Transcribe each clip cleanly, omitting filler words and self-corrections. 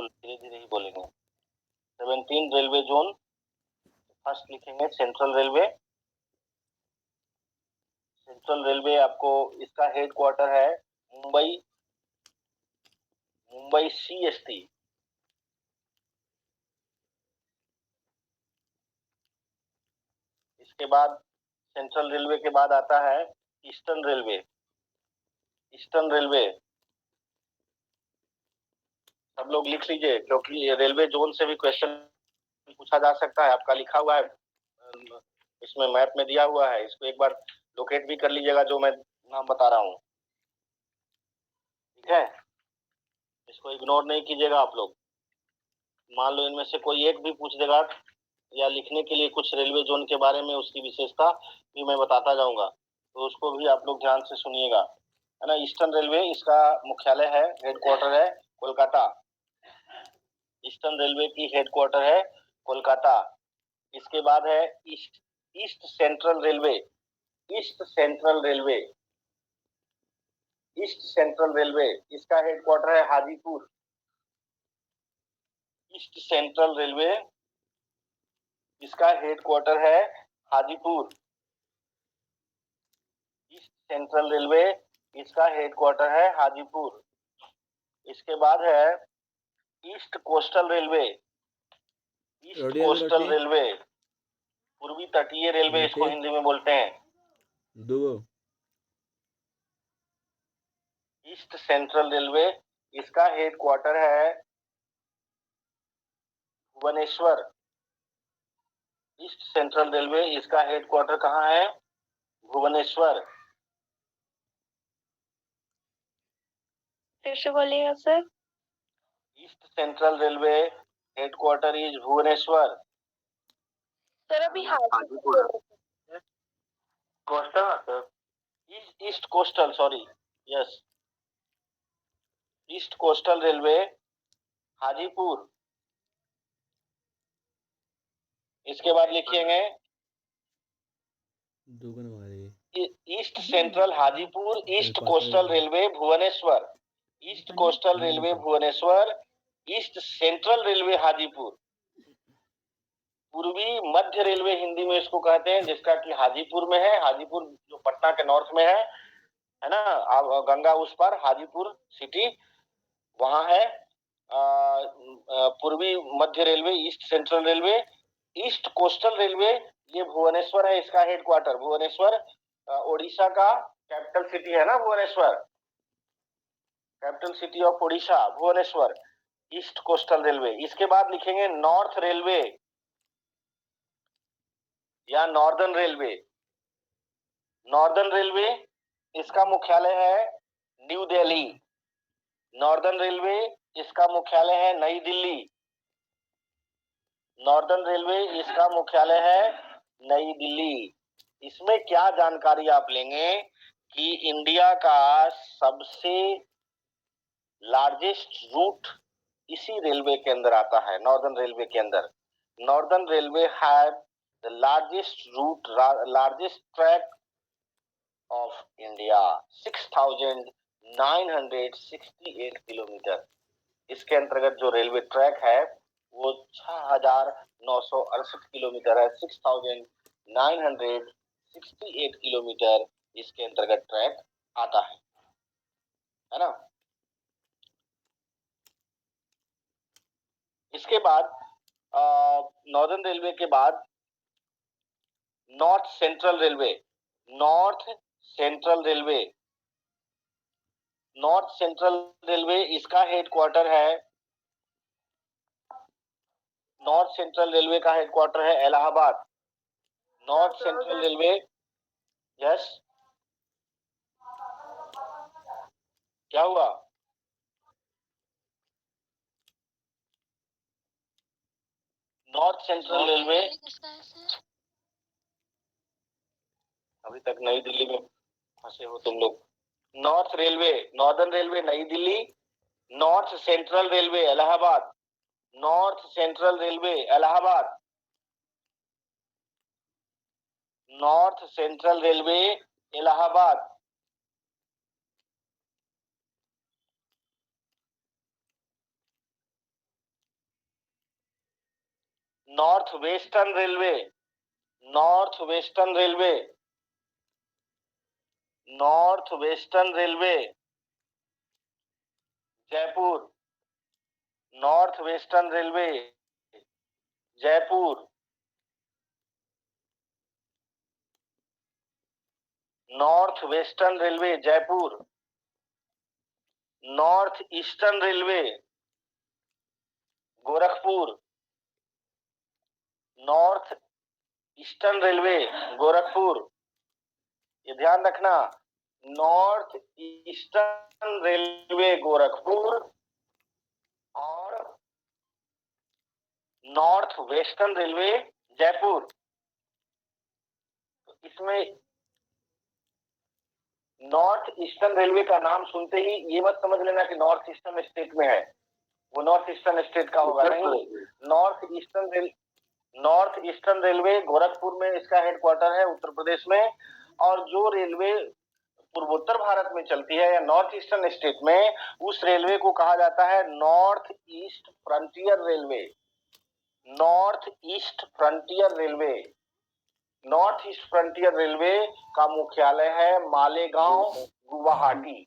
बिल्कुल धीरे धीरे ही बोलेंगे। 17 रेलवे जोन, फर्स्ट लिखेंगे सेंट्रल रेलवे। सेंट्रल रेलवे आपको इसका हेड क्वार्टर है मुंबई, मुंबई CST। इसके बाद सेंट्रल रेलवे के बाद आता है ईस्टर्न रेलवे। ईस्टर्न रेलवे सब लोग लिख लीजिए, क्योंकि ये रेलवे जोन से भी क्वेश्चन पूछा जा सकता है। आपका लिखा हुआ है इसमें, मैप में दिया हुआ है, इसको एक बार लोकेट भी कर लीजिएगा जो मैं नाम बता रहा हूँ, ठीक है। इसको इग्नोर नहीं कीजिएगा आप लोग। मान लो इनमें से कोई एक भी पूछ देगा या लिखने के लिए कुछ रेलवे जोन के बारे में, उसकी विशेषता भी मैं बताता जाऊंगा, तो उसको भी आप लोग ध्यान से सुनिएगा, है ना। ईस्टर्न रेलवे, इसका मुख्यालय है, हेडक्वार्टर है कोलकाता। ईस्टर्न रेलवे की हेडक्वार्टर है कोलकाता। इसके बाद है east central railway. East central railway, east central railway, इसका हेडक्वार्टर है हाजीपुर। ईस्ट सेंट्रल रेलवे, इसका हेडक्वार्टर है हाजीपुर। ईस्ट सेंट्रल रेलवे, इसका हेडक्वार्टर है हाजीपुर। इसके बाद है east coastal railway. East coastal railway, पूर्वी तटीय रेलवे इसको हिंदी में बोलते हैं। ईस्ट सेंट्रल रेलवे, इसका हेडक्वार्टर है भुवनेश्वर। ईस्ट सेंट्रल रेलवे, इसका हेडक्वार्टर कहाँ है? भुवनेश्वर। फिर से बोलिएगा sir. East central railway headquarter is Bhubaneswar. Sir अभी Hajipur coastal sir, east coastal, sorry, yes, east coastal railway Hajipur. इसके बाद लिखिएंगे east central Hajipur, east coastal railway Bhubaneswar. East coastal railway Bhubaneswar, east central railway Hajipur. पूर्वी मध्य रेलवे हिंदी में इसको कहते हैं, जिसका कि हाजीपुर में है। हाजीपुर जो पटना के नॉर्थ में है ना, गंगा उस पर हाजीपुर सिटी वहां है। पूर्वी मध्य railway, east central railway. East coastal railway, ये भुवनेश्वर है इसका हेडक्वार्टर। भुवनेश्वर ओडिशा का कैपिटल सिटी है ना, Bhubaneswar, capital city of Odisha Bhubaneswar. East coastal Railway. इसके बाद लिखेंगे नॉर्थ रेलवे या नॉर्दर्न रेलवे। नॉर्दर्न रेलवे, इसका मुख्यालय है न्यू दिल्ली। नॉर्दर्न रेलवे, इसका मुख्यालय है नई दिल्ली। नॉर्दर्न रेलवे, इसका मुख्यालय है नई दिल्ली। इसमें क्या जानकारी आप लेंगे कि इंडिया का सबसे लार्जेस्ट रूट इसी रेलवे के अंदर आता है, नॉर्दर्न रेलवे के अंदर। Northern Railway have the largest route, largest track of India, 6,968 kilometre. इसके अंतर्गत जो रेलवे ट्रैक है वो 6,968 किलोमीटर है। 6,968 किलोमीटर इसके अंतर्गत ट्रैक आता है ना। इसके बाद नॉर्दर्न रेलवे के बाद north central railway. North central railway, north central railway, इसका हेडक्वार्टर है, नॉर्थ सेंट्रल रेलवे का हेडक्वार्टर है Allahabad. North central railway, yes, क्या हुआ? नॉर्थ सेंट्रल रेलवे, अभी तक नई दिल्ली में फंसे हो तुम लोग। नॉर्थ रेलवे, नॉर्दर्न रेलवे नई Delhi, north central railway Allahabad. North central railway Allahabad, north central railway Allahabad. North western railway, north western railway, north western railway Jaipur, north western railway Jaipur, north western railway Jaipur, north eastern railway Gorakhpur, north eastern railway Gorakhpur, ये ध्यान रखना, north eastern railway Gorakhpur और north western railway Jaipur. इसमें north eastern railway का नाम सुनते ही ये मत समझ लेना कि नॉर्थ ईस्टर्न स्टेट में है, वो नॉर्थ ईस्टर्न स्टेट का होगा नहीं। नॉर्थ ईस्टर्न रेलवे गोरखपुर में इसका हेडक्वार्टर है, उत्तर प्रदेश में। और जो रेलवे पूर्वोत्तर भारत में चलती है या नॉर्थ ईस्टर्न स्टेट में, उस रेलवे को कहा जाता है north east frontier railway, north east frontier railway. North east frontier railway का मुख्यालय है Malegaon, Guwahati.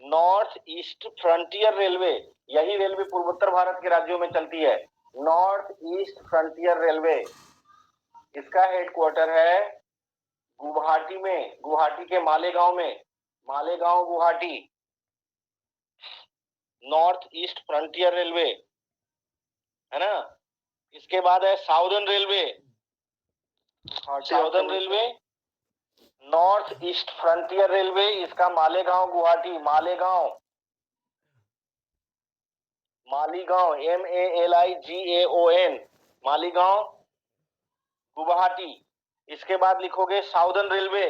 North east frontier railway, यही रेलवे पूर्वोत्तर भारत के राज्यों में चलती है, नॉर्थ ईस्ट फ्रंटियर रेलवे। इसका हेडक्वार्टर है गुवाहाटी में, गुवाहाटी के मालेगांव में, Malegaon Guwahati. North east frontier railway है ना। इसके बाद है southern railway, southern railway, north east frontier railway, इसका मालेगांव गुवाहाटी, मालेगांव, मालीगांव, MALIGAON, मालीगांव गुवाहाटी। इसके बाद लिखोगे साउदर्न रेलवे,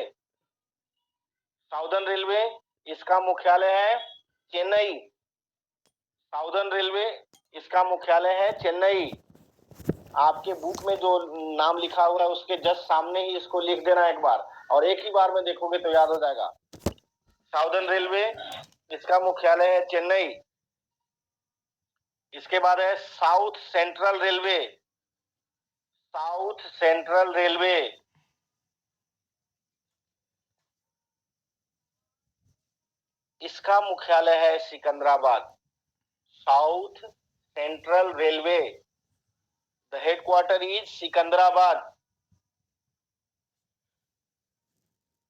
साउदर्न रेलवे, इसका मुख्यालय है चेन्नई, साउदर्न रेलवे, इसका मुख्यालय है चेन्नई। आपके बुक में जो नाम लिखा हुआ है उसके जस्ट सामने ही इसको लिख देना एक बार, और एक ही बार में देखोगे तो याद हो जाएगा। साउदर्न रेलवे, इसका मुख्यालय है चेन्नई। इसके बाद है south central railway, south central railway, इसका मुख्यालय है Secunderabad, south central railway, the headquarter is Secunderabad.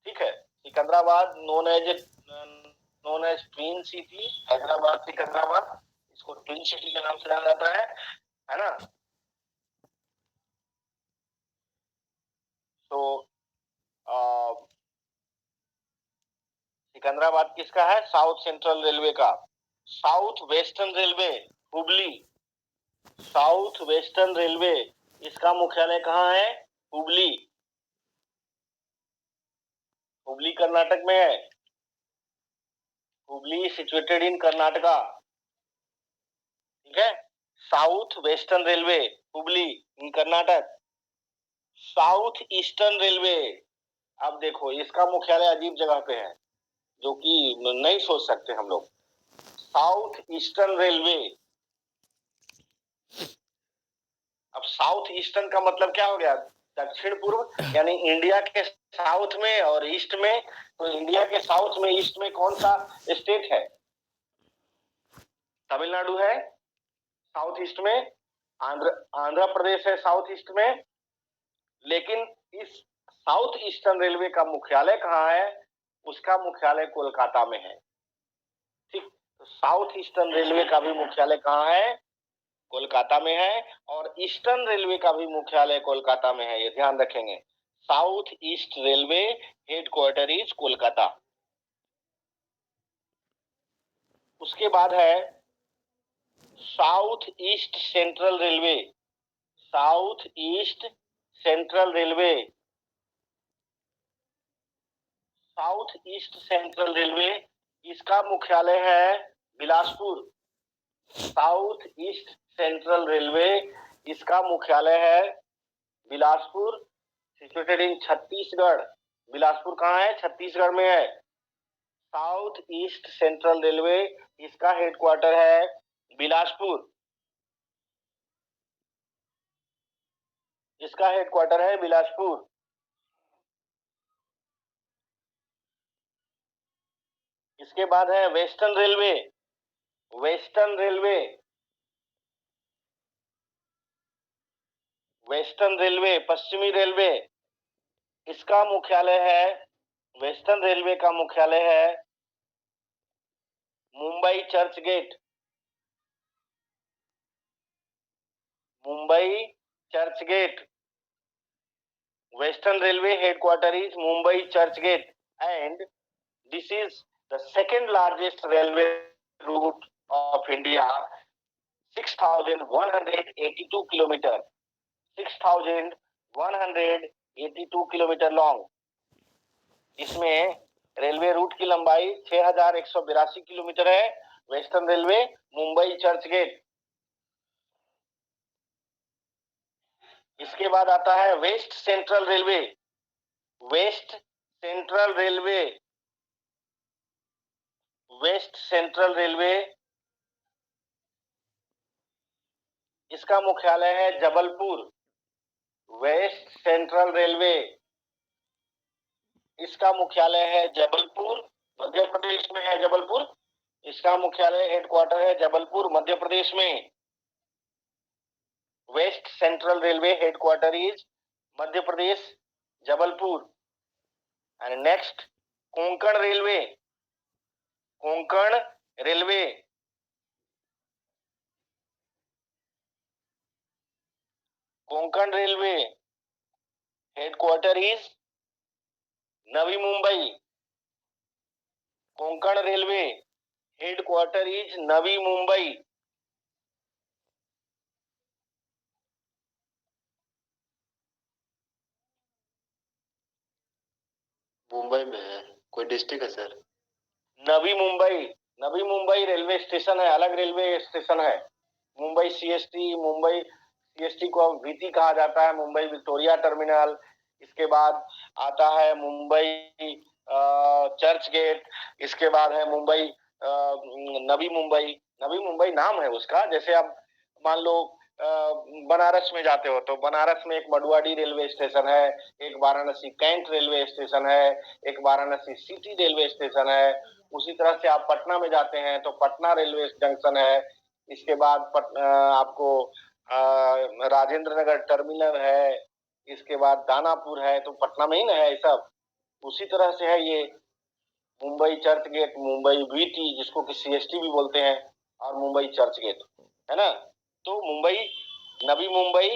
ठीक है, Secunderabad known as twin city, Hyderabad Secunderabad, इसको ट्विन सिटी के नाम से जाना जाता है ना। तो सिकंदराबाद किसका है? साउथ सेंट्रल रेलवे का। South western railway Hubli, south western railway, इसका मुख्यालय कहाँ है? हुबली, हुबली कर्नाटक में है, हुबली सिचुएटेड इन कर्नाटका। ठीक है, साउथ वेस्टर्न रेलवे हुबली इन कर्नाटक। साउथ ईस्टर्न रेलवे, अब देखो इसका मुख्यालय अजीब जगह पे है जो कि नहीं सोच सकते हम लोग। साउथ ईस्टर्न रेलवे, अब साउथ ईस्टर्न का मतलब क्या हो गया? दक्षिण पूर्व, यानी इंडिया के साउथ में और ईस्ट में। तो इंडिया के साउथ में ईस्ट में कौन सा स्टेट है? तमिलनाडु है साउथ ईस्ट में, आंध्र प्रदेश है साउथ ईस्ट में। लेकिन इस साउथ ईस्टर्न रेलवे का मुख्यालय कहाँ है? उसका मुख्यालय कोलकाता में है। ठीक, तो साउथ ईस्टर्न रेलवे का भी मुख्यालय कहाँ है? कोलकाता में है। और ईस्टर्न रेलवे का भी मुख्यालय कोलकाता में है, ये ध्यान रखेंगे। South east railway headquarter is Kolkata. उसके बाद है south east central railway, south east central railway, south east central railway, इसका मुख्यालय है Bilaspur. South east central railway, इसका मुख्यालय है बिलासपुर, सिचुएटेड इन छत्तीसगढ़। बिलासपुर कहाँ है? छत्तीसगढ़ में है। साउथ ईस्ट सेंट्रल रेलवे, इसका हेडक्वार्टर है बिलासपुर। इसका हेडक्वार्टर है बिलासपुर। इसके बाद है western railway. Western railway, western railway, पश्चिमी रेलवे, इसका मुख्यालय है, वेस्टर्न रेलवे का मुख्यालय है Mumbai Churchgate. Mumbai Churchgate. Western Railway headquarter is Mumbai Church Gate, and this is the second largest railway route of India, 6,182 kilometer, 6,182 kilometre long. इसमें railway route की लंबाई 6,182 किलोमीटर है। Western railway Mumbai Churchgate. इसके बाद आता है west central railway. West central railway, west central railway, इसका मुख्यालय है जबलपुर। वेस्ट सेंट्रल रेलवे, इसका मुख्यालय है जबलपुर, मध्य प्रदेश में है जबलपुर। इसका मुख्यालय हेडक्वार्टर है जबलपुर, मध्य प्रदेश में। West central railway headquarter is Madhya Pradesh, Jabalpur. And next Konkan railway. Konkan railway, Konkan railway headquarter is Navi Mumbai. Konkan railway headquarter is Navi Mumbai. Mumbai में है, कोई डिस्ट्रिक्ट है sir? Navi Mumbai, Navi Mumbai railway station है, अलग रेलवे स्टेशन है। मुंबई सीएसटी, मुंबई सीएसटी को वीटी कहा जाता है, मुंबई विक्टोरिया टर्मिनल। इसके बाद आता है मुंबई चर्च गेट। इसके बाद है मुंबई नवी मुंबई। नवी मुंबई नाम है उसका। जैसे आप मान लो बनारस में जाते हो तो बनारस में एक मडुआडी रेलवे स्टेशन है, एक वाराणसी कैंट रेलवे स्टेशन है, एक वाराणसी सिटी रेलवे स्टेशन है। उसी तरह से आप पटना में जाते हैं तो पटना रेलवे जंक्शन है। इसके बाद आपको राजेंद्र नगर टर्मिनल है। इसके बाद दानापुर है, तो पटना में ही ना है ये सब। उसी तरह से है ये Mumbai Churchgate, Mumbai VT जिसको कि सीएसटी भी बोलते हैं, और मुंबई चर्च गेट, है ना। तो Mumbai, Navi Mumbai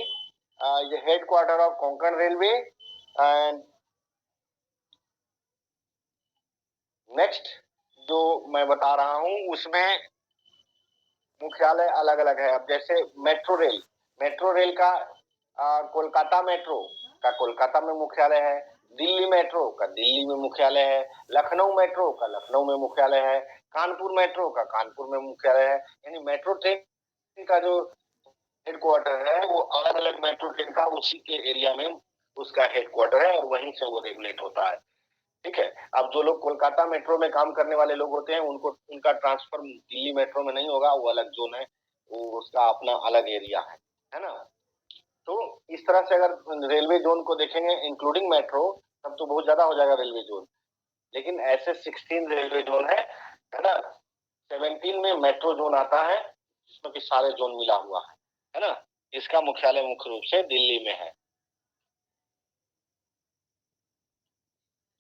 headquarter of Konkan railway. And next जो मैं बता रहा हूं उसमें मुख्यालय अलग अलग है। अब जैसे मेट्रो रेल, मेट्रो रेल का कोलकाता मेट्रो का कोलकाता में मुख्यालय है, दिल्ली मेट्रो का दिल्ली में मुख्यालय है, लखनऊ मेट्रो का लखनऊ में मुख्यालय है, कानपुर मेट्रो का कानपुर में मुख्यालय है। यानी मेट्रो ट्रेन का जो हेडक्वार्टर है वो अलग अलग मेट्रो ट्रेन का उसी के एरिया में उसका हेडक्वार्टर है, और वहीं से वो रेगुलेट होता है। ठीक है। अब जो लोग कोलकाता मेट्रो में काम करने वाले लोग होते हैं उनको उनका ट्रांसफर दिल्ली मेट्रो में नहीं होगा, वो अलग जोन है, वो उसका अपना अलग एरिया है ना। तो इस तरह से अगर रेलवे जोन को देखेंगे इंक्लूडिंग मेट्रो, तब तो बहुत ज्यादा हो जाएगा रेलवे जोन। लेकिन ऐसे 16 रेलवे जोन है ना। 17 में मेट्रो जोन आता है, जिसमें कि सारे जोन मिला हुआ है ना। इसका मुख्यालय मुख्य रूप से दिल्ली में है।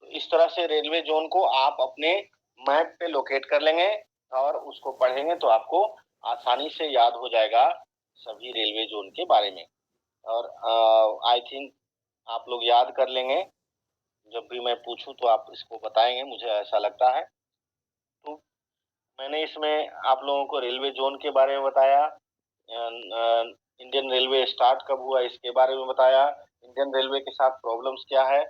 इस तरह से रेलवे जोन को आप अपने मैप पे लोकेट कर लेंगे और उसको पढ़ेंगे तो आपको आसानी से याद हो जाएगा सभी रेलवे जोन के बारे में। और आई थिंक आप लोग याद कर लेंगे, जब भी मैं पूछूं तो आप इसको बताएंगे, मुझे ऐसा लगता है। तो मैंने इसमें आप लोगों को रेलवे जोन के बारे में बताया, इंडियन रेलवे स्टार्ट कब हुआ इसके बारे में बताया, इंडियन रेलवे के साथ प्रॉब्लम्स क्या है,